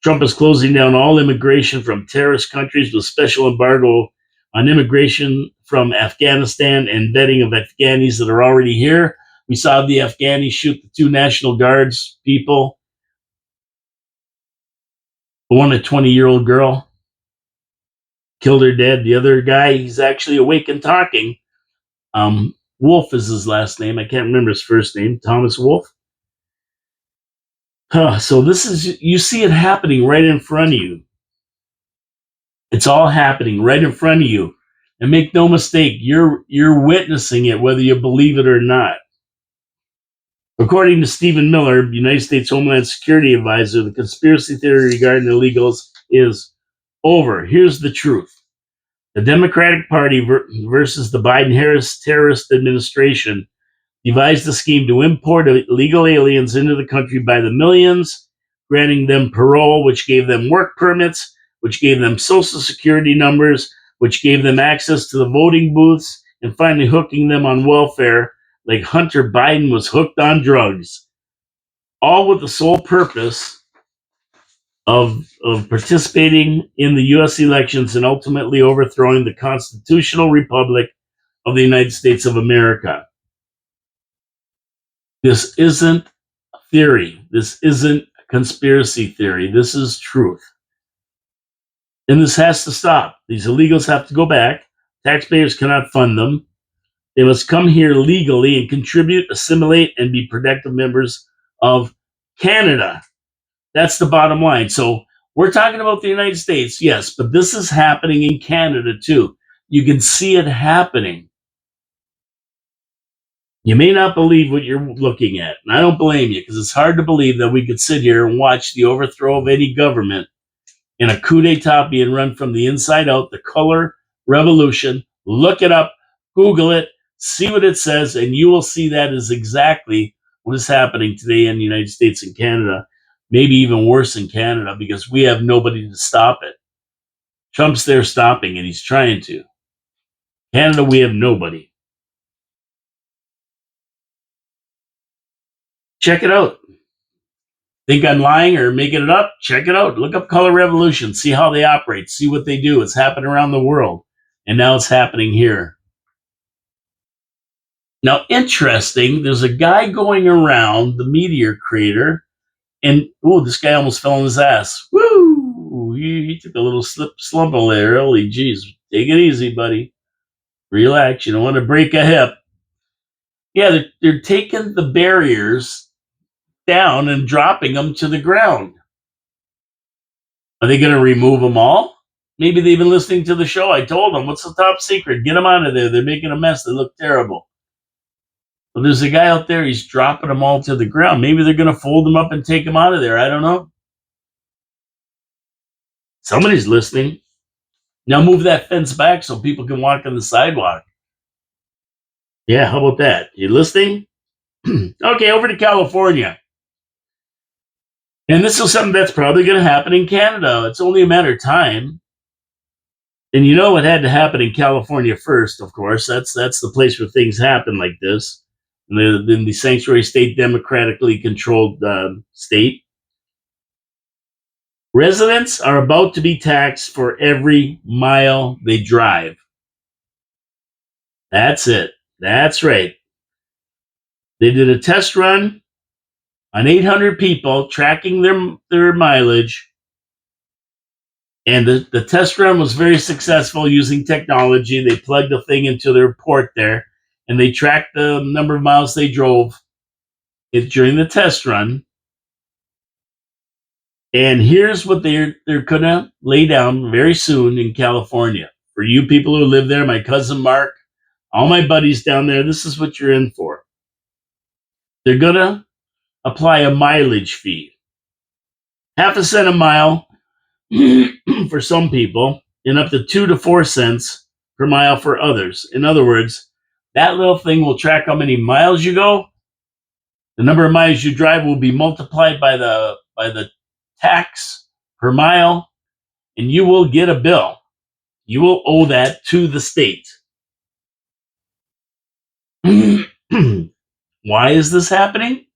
Trump is closing down all immigration from terrorist countries with special embargo on immigration from Afghanistan and vetting of Afghanis that are already here. We saw the Afghanis shoot the 2 National Guards people. One, a 20-year-old girl, killed her dead. The other guy, he's actually awake and talking. Wolf is his last name. I can't remember his first name. Thomas Wolf. So this is, you see it happening right in front of you. It's all happening right in front of you. And make no mistake, you're witnessing it, whether you believe it or not. According to Stephen Miller, United States Homeland Security Advisor, the conspiracy theory regarding illegals is over. Here's the truth. The Democratic Party versus the Biden-Harris terrorist administration devised a scheme to import illegal aliens into the country by the millions, granting them parole, which gave them work permits, which gave them social security numbers, which gave them access to the voting booths, and finally hooking them on welfare like Hunter Biden was hooked on drugs, all with the sole purpose of participating in the U.S. elections and ultimately overthrowing the constitutional republic of the United States of America. This isn't theory. This isn't conspiracy theory. This is truth. And this has to stop. These illegals have to go back. Taxpayers cannot fund them. They must come here legally and contribute, assimilate, and be productive members of Canada. That's the bottom line. So we're talking about the United States, yes, but this is happening in Canada too. You can see it happening. You may not believe what you're looking at, and I don't blame you, because it's hard to believe that we could sit here and watch the overthrow of any government in a coup d'etat being run from the inside out, the color revolution. Look it up, Google it, see what it says, and you will see that is exactly what is happening today in the United States and Canada, maybe even worse in Canada, because we have nobody to stop it. Trump's there stopping, and he's trying to. Canada, we have nobody. Check it out. Think I'm lying or making it up? Check it out. Look up Color Revolution. See how they operate. See what they do. It's happening around the world. And now it's happening here. Now, interesting, there's a guy going around, the meteor crater, and, oh, this guy almost fell on his ass. Woo! He took a little slump over there. Holy jeez. Take it easy, buddy. Relax. You don't want to break a hip. Yeah, they're taking the barriers down and dropping them to the ground. Are they going to remove them all? Maybe they've been listening to the show. I told them, what's the top secret? Get them out of there. They're making a mess. They look terrible. But there's a guy out there. He's dropping them all to the ground. Maybe they're going to fold them up and take them out of there. I don't know. Somebody's listening. Now move that fence back so people can walk on the sidewalk. Yeah, how about that? You listening? Okay, over to California. And this is something that's probably going to happen in Canada. It's only a matter of time. And you know what had to happen in California first, of course. That's the place where things happen like this. In the sanctuary state, democratically controlled state. Residents are about to be taxed for every mile they drive. That's it. That's right. They did a test run on 800 people tracking their mileage. And the test run was very successful using technology. They plugged the thing into their port there, and they tracked the number of miles they drove during the test run. And here's what they're going to lay down very soon in California. For you people who live there, my cousin Mark, all my buddies down there, this is what you're in for. They're going to apply a mileage fee. 0.5 cent a mile for some people, and up to 2 to 4 cents per mile for others. In other words, that little thing will track how many miles you go. The number of miles you drive will be multiplied by the tax per mile, and you will get a bill. You will owe that to the state. Why is this happening?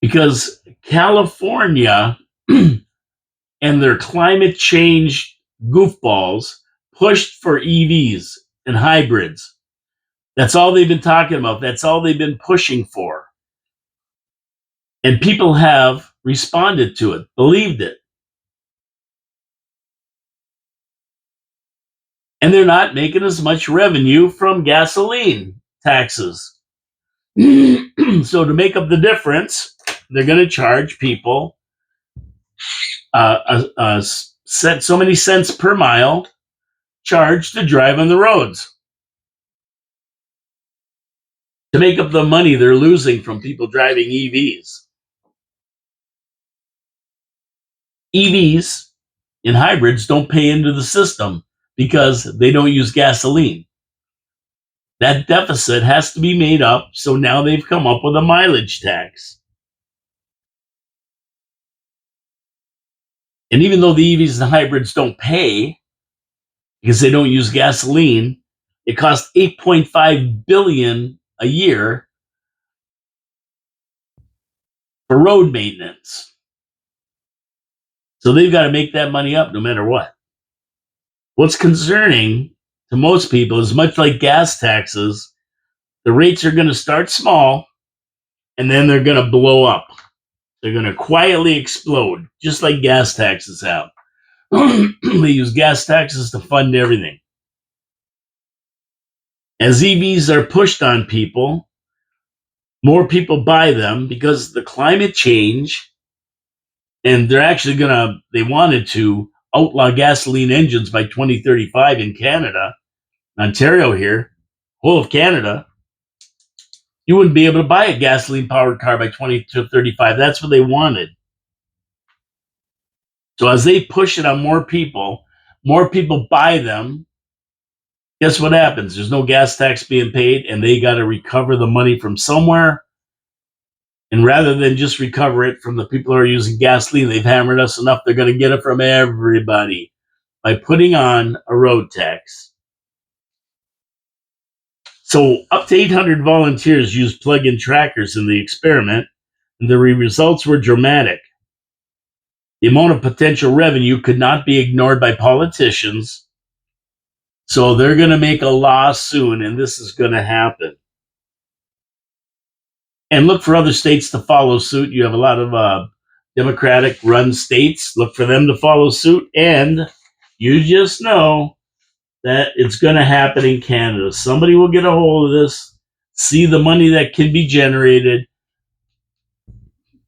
Because California and their climate change goofballs pushed for EVs and hybrids. That's all they've been talking about. That's all they've been pushing for. And people have responded to it, believed it. And they're not making as much revenue from gasoline taxes. So to make up the difference, they're going to charge people so many cents per mile charge to drive on the roads, to make up the money they're losing from people driving EVs. EVs and hybrids don't pay into the system because they don't use gasoline. That deficit has to be made up, so now they've come up with a mileage tax. And even though the EVs and hybrids don't pay because they don't use gasoline, it costs $8.5 billion a year for road maintenance. So they've got to make that money up no matter what. What's concerning to most people is, much like gas taxes, the rates are going to start small and then they're going to blow up. They're going to quietly explode, just like gas taxes have. They use gas taxes to fund everything. As EVs are pushed on people, More people buy them because the climate change, and they're actually they wanted to outlaw gasoline engines by 2035 in Canada, Ontario here, whole of Canada. You wouldn't be able to buy a gasoline powered car by 2035. That's what they wanted. So as they push it on more people buy them. Guess what happens? There's no gas tax being paid, and they got to recover the money from somewhere. And rather than just recover it from the people who are using gasoline, they've hammered us enough. They're going to get it from everybody by putting on a road tax. So up to 800 volunteers used plug-in trackers in the experiment, and the results were dramatic. The amount of potential revenue could not be ignored by politicians. So they're going to make a law soon, and this is going to happen. And look for other states to follow suit. You have a lot of Democratic-run states. Look for them to follow suit. And you just know that it's going to happen in Canada. Somebody will get a hold of this, see the money that can be generated,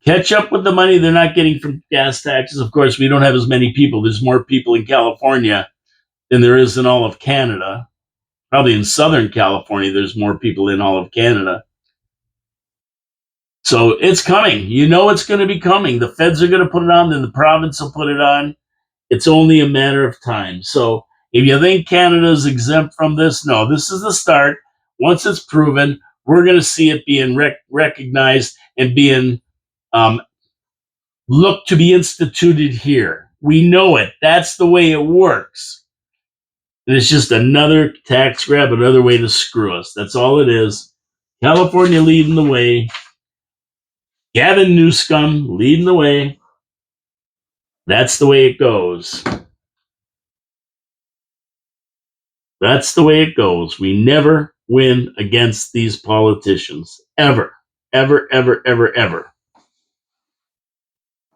catch up with the money they're not getting from gas taxes. Of course, we don't have as many people. There's more people in California than there is in all of Canada. Probably in Southern California, there's more people in all of Canada. So it's coming. You know it's going to be coming. The feds are going to put it on, then the province will put it on. It's only a matter of time. So if you think Canada's exempt from this, no, this is the start. Once it's proven, we're going to see it being recognized and being looked to be instituted here. We know it. That's the way it works. And it's just another tax grab, another way to screw us. That's all it is. California leading the way. Gavin Newsom leading the way. That's the way it goes. That's the way it goes. We never win against these politicians. Ever. Ever, ever, ever, ever.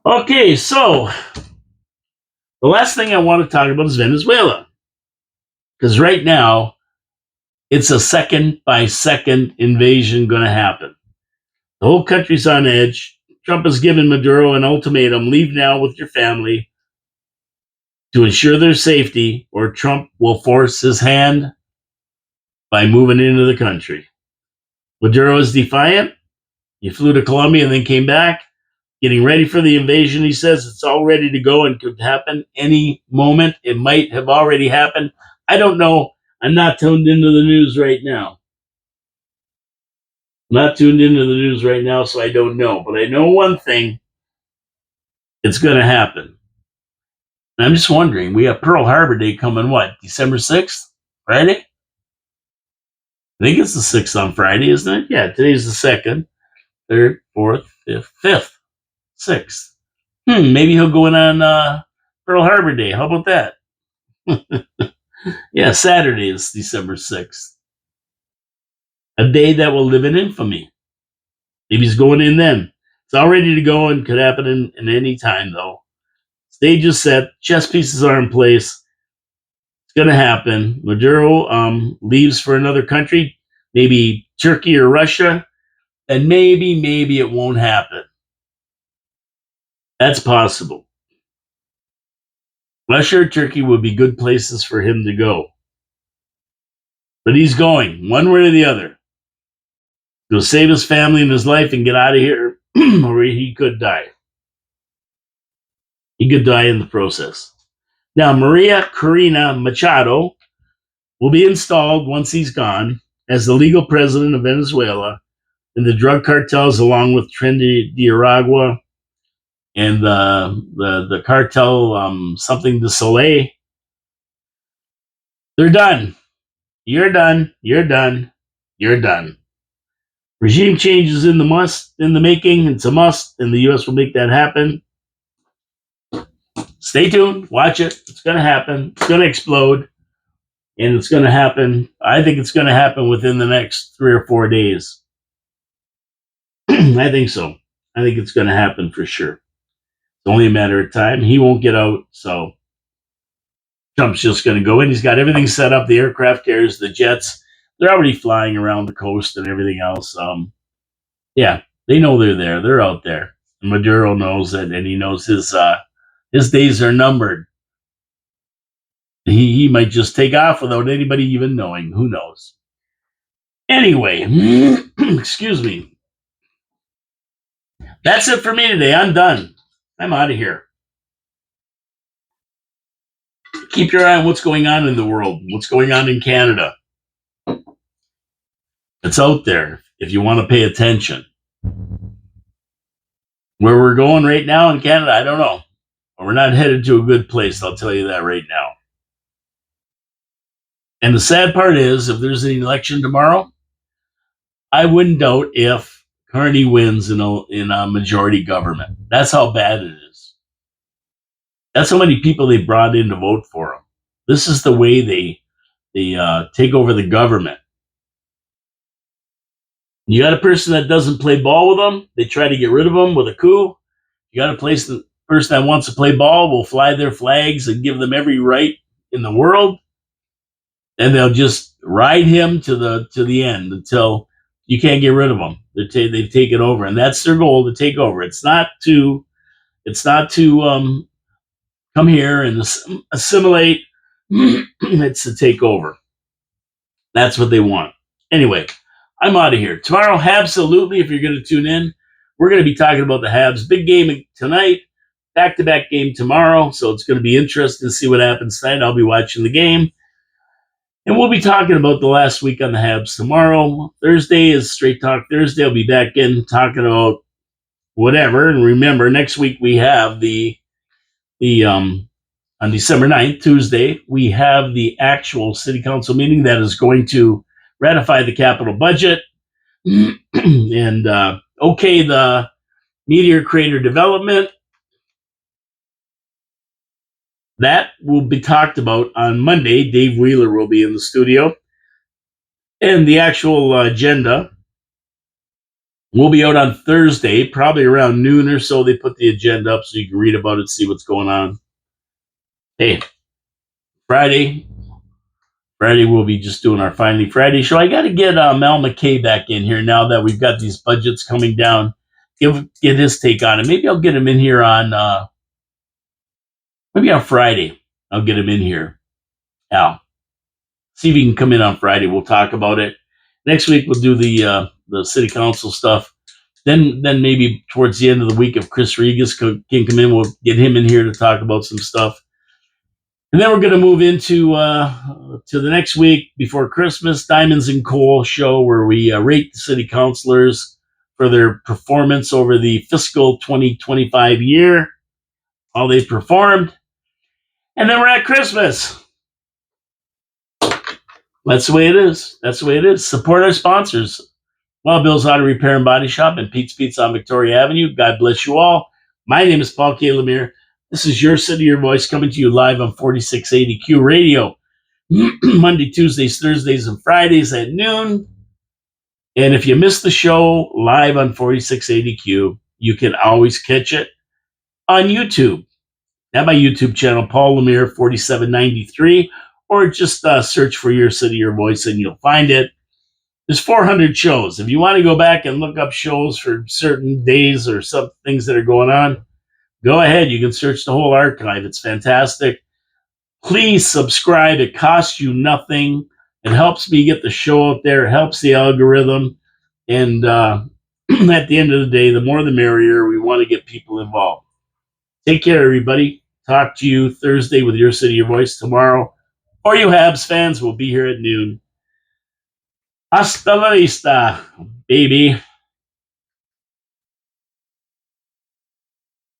Okay, so the last thing I want to talk about is Venezuela. Because right now, it's a second by second invasion going to happen. The whole country's on edge. Trump has given Maduro an ultimatum: leave now with your family to ensure their safety, or Trump will force his hand by moving into the country. Maduro is defiant. He flew to Colombia and then came back, getting ready for the invasion. He says it's all ready to go and could happen any moment. It might have already happened. I don't know. I'm not tuned into the news right now. Not tuned into the news right now, so I don't know. But I know one thing. It's going to happen. And I'm just wondering, we have Pearl Harbor Day coming, what, December 6th? Friday? I think it's the 6th on Friday, isn't it? Yeah, today's the 2nd, 3rd, 4th, 5th, 5th, 6th. Maybe he'll go in on Pearl Harbor Day. How about that? Yeah, Saturday is December 6th. A day that will live in infamy. Maybe he's going in then. It's all ready to go and could happen in any time, though. Stage is set. Chess pieces are in place. It's going to happen. Maduro leaves for another country, maybe Turkey or Russia, and maybe it won't happen. That's possible. Russia or Turkey would be good places for him to go. But he's going, one way or the other. He'll save his family and his life and get out of here, or he could die. He could die in the process. Now, Maria Corina Machado will be installed once he's gone as the legal president of Venezuela, and the drug cartels, along with Trinidad de Aragua and the cartel, something de Soleil, they're done. You're done. You're done. You're done. Regime change is in the making. It's a must, and the U.S. will make that happen. Stay tuned. Watch it. It's going to happen. It's going to explode, and it's going to happen. I think it's going to happen within the next 3 or 4 days. I think so. I think it's going to happen for sure. It's only a matter of time. He won't get out, so Trump's just going to go in. He's got everything set up, the aircraft carriers, the jets. They're already flying around the coast and everything else. Yeah, they know they're there. They're out there. Maduro knows it, and he knows his days are numbered. He might just take off without anybody even knowing. Who knows? Anyway, excuse me. That's it for me today. I'm done. I'm out of here. Keep your eye on what's going on in the world, what's going on in Canada. It's out there if you want to pay attention. Where we're going right now in Canada, I don't know. We're not headed to a good place, I'll tell you that right now. And the sad part is, if there's an election tomorrow, I wouldn't doubt if Carney wins in a majority government. That's how bad it is. That's how many people they brought in to vote for him. This is the way they take over the government. You got a person that doesn't play ball with them, they try to get rid of them with a coup. You got a person that wants to play ball will fly their flags and give them every right in the world, and they'll just ride him to the end until you can't get rid of them. They've taken over, and that's their goal, to take over. It's not to come here and assimilate. It's to take over. That's what they want. Anyway, I'm out of here. Tomorrow, absolutely, if you're going to tune in, we're going to be talking about the Habs. Big game tonight, back-to-back game tomorrow, so it's going to be interesting to see what happens tonight. I'll be watching the game. And we'll be talking about the last week on the Habs tomorrow. Thursday is Straight Talk Thursday. I'll be back in talking about whatever. And remember, next week we have the on December 9th, Tuesday, we have the actual city council meeting that is going to ratify the capital budget and okay the Meteor Crater development. That will be talked about on Monday. Dave Wheeler will be in the studio. And the actual agenda will be out on Thursday, probably around noon or so. They put the agenda up so you can read about it, see what's going on. Hey, Friday we'll be just doing our Finally Friday show. I got to get Mel McKay back in here now that we've got these budgets coming down. Get his take on it. Maybe I'll get him in here on Friday. I'll get him in here. Al, see if he can come in on Friday. We'll talk about it. Next week we'll do the city council stuff. Then maybe towards the end of the week, if Chris Regas can come in, we'll get him in here to talk about some stuff. And then we're going to move into to the next week before Christmas, Diamonds and Coal show, where we rate the city councilors for their performance over the fiscal 2025 year, how they performed. And then we're at Christmas. That's the way it is. Support our sponsors. Wild Bill's Auto Repair and Body Shop and Pete's Pizza on Victoria Avenue. God bless you all. My name is Paul K. Lemire. This is Your City, Your Voice, coming to you live on 4680Q Radio. Monday, Tuesdays, Thursdays, and Fridays at noon. And if you miss the show live on 4680Q, you can always catch it on YouTube. At my YouTube channel, Paul Lemire 4793, or just search for Your City, Your Voice, and you'll find it. There's 400 shows. If you want to go back and look up shows for certain days or some things that are going on, go ahead. You can search the whole archive. It's fantastic. Please subscribe. It costs you nothing. It helps me get the show out there. It helps the algorithm. And at the end of the day, the more the merrier. We want to get people involved. Take care, everybody. Talk to you Thursday with Your City, Your Voice. Tomorrow, or you Habs fans, will be here at noon. Hasta la vista, baby.